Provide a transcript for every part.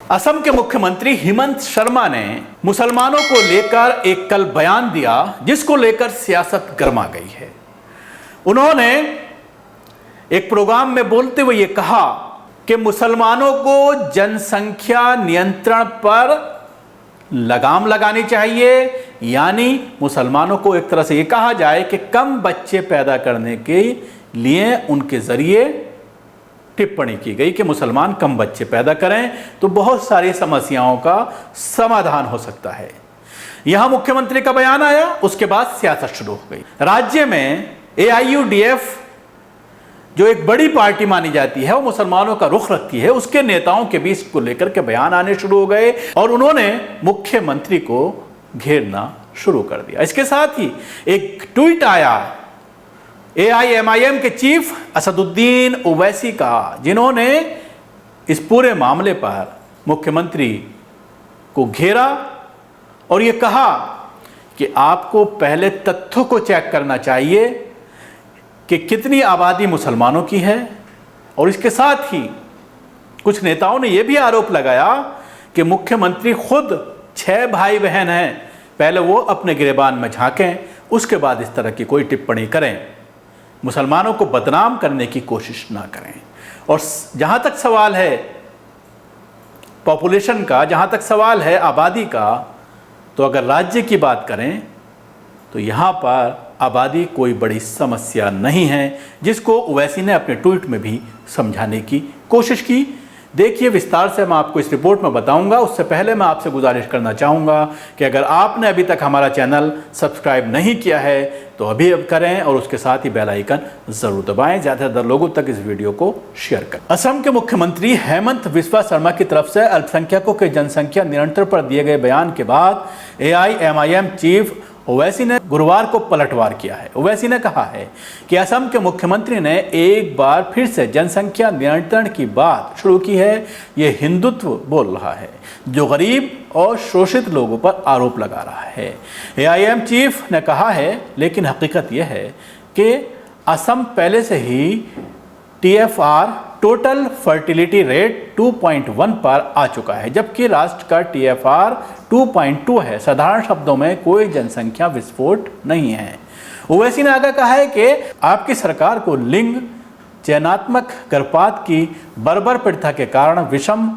असम के मुख्यमंत्री हेमंत शर्मा ने मुसलमानों को लेकर एक कल बयान दिया जिसको लेकर सियासत गर्मा गई है। उन्होंने एक प्रोग्राम में बोलते हुए ये कहा कि मुसलमानों को जनसंख्या नियंत्रण पर लगाम लगानी चाहिए, यानी मुसलमानों को एक तरह से ये कहा जाए कि कम बच्चे पैदा करने के लिए उनके जरिए टिप्पणी की गई कि मुसलमान कम बच्चे पैदा करें तो बहुत सारी समस्याओं का समाधान हो सकता है। यहां मुख्यमंत्री का बयान आया, उसके बाद सियासत शुरू हो गई। राज्य में AIUDF जो एक बड़ी पार्टी मानी जाती है, वो मुसलमानों का रुख रखती है, उसके नेताओं के बीच को लेकर के बयान आने शुरू हो गए और उन्होंने मुख्यमंत्री को घेरना शुरू कर दिया। इसके साथ ही एक ट्वीट आया AIMIM के चीफ असदुद्दीन ओवैसी का, जिन्होंने इस पूरे मामले पर मुख्यमंत्री को घेरा और ये कहा कि आपको पहले तथ्यों को चेक करना चाहिए कि कितनी आबादी मुसलमानों की है। और इसके साथ ही कुछ नेताओं ने यह भी आरोप लगाया कि मुख्यमंत्री खुद 6 भाई बहन हैं, पहले वो अपने गिरेबान में झांकें, उसके बाद इस तरह की कोई टिप्पणी करें, मुसलमानों को बदनाम करने की कोशिश ना करें। और जहां तक सवाल है पॉपुलेशन का, जहां तक सवाल है आबादी का, तो अगर राज्य की बात करें तो यहां पर आबादी कोई बड़ी समस्या नहीं है, जिसको ओवैसी ने अपने ट्वीट में भी समझाने की कोशिश की। देखिए विस्तार से मैं आपको इस रिपोर्ट में बताऊंगा। उससे पहले मैं आपसे गुजारिश करना चाहूँगा कि अगर आपने अभी तक हमारा चैनल सब्सक्राइब नहीं किया है तो अभी अब करें और उसके साथ ही बेल आइकन ज़रूर दबाएं। ज़्यादातर लोगों तक इस वीडियो को शेयर करें। असम के मुख्यमंत्री हेमंत बिस्वा शर्मा की तरफ से अल्पसंख्यकों के जनसंख्या नियंत्रण पर दिए गए बयान के बाद AIMIM चीफ ओवैसी ने गुरुवार को पलटवार किया है। ओवैसी ने कहा है कि असम के मुख्यमंत्री ने एक बार फिर से जनसंख्या नियंत्रण की बात शुरू की है। ये हिंदुत्व बोल रहा है जो गरीब और शोषित लोगों पर आरोप लगा रहा है। AIM चीफ ने कहा है, लेकिन हकीकत यह है कि असम पहले से ही TFR टोटल फर्टिलिटी रेट 2.1 पर आ चुका है, जबकि राष्ट्र का TFR 2.2 है। साधारण शब्दों में कोई जनसंख्या विस्फोट नहीं है। ओवैसी ने आगे कहा है कि आपकी सरकार को लिंग चयनात्मक गर्भपात की बर्बर प्रथा के कारण विषम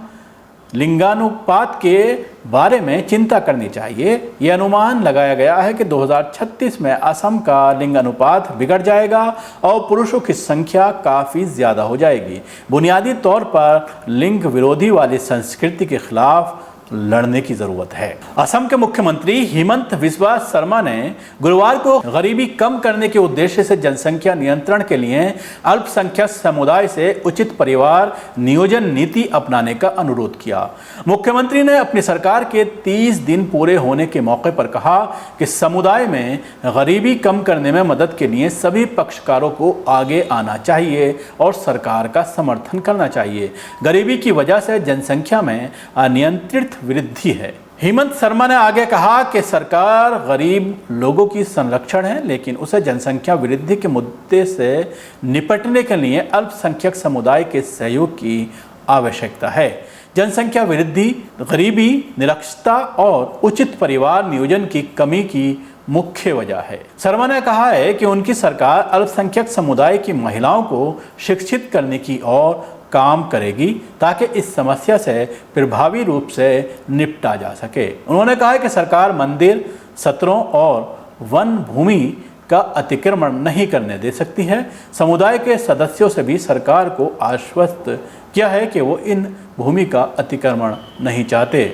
लिंगानुपात के बारे में चिंता करनी चाहिए। यह अनुमान लगाया गया है कि 2036 में असम का लिंग अनुपात बिगड़ जाएगा और पुरुषों की संख्या काफ़ी ज़्यादा हो जाएगी। बुनियादी तौर पर लिंग विरोधी वाली संस्कृति के खिलाफ लड़ने की जरूरत है। असम के मुख्यमंत्री हेमंत बिस्वा शर्मा ने गुरुवार को गरीबी कम करने के उद्देश्य से जनसंख्या नियंत्रण के लिए अल्पसंख्यक समुदाय से उचित परिवार नियोजन नीति अपनाने का अनुरोध किया। मुख्यमंत्री ने अपनी सरकार के 30 दिन पूरे होने के मौके पर कहा कि समुदाय में गरीबी कम करने में मदद के लिए सभी पक्षकारों को आगे आना चाहिए और सरकार का समर्थन करना चाहिए। गरीबी की वजह से जनसंख्या में अनियंत्रित वृद्धि है। हेमंत शर्मा ने आगे कहा कि सरकार गरीब लोगों की संरक्षण है, लेकिन उसे जनसंख्या वृद्धि के मुद्दे से निपटने के लिए अल्पसंख्यक समुदाय के सहयोग की आवश्यकता है। जनसंख्या वृद्धि गरीबी, निरक्षरता और उचित परिवार नियोजन की कमी की मुख्य वजह है। शर्मा ने कहा है कि उनकी सरकार अल्पसंख्यक समुदाय की महिलाओं को शिक्षित करने की ओर काम करेगी ताकि इस समस्या से प्रभावी रूप से निपटा जा सके। उन्होंने कहा कि सरकार मंदिर, सत्रों और वन भूमि का अतिक्रमण नहीं करने दे सकती है। समुदाय के सदस्यों से भी सरकार को आश्वस्त किया है कि वो इन भूमि का अतिक्रमण नहीं चाहते।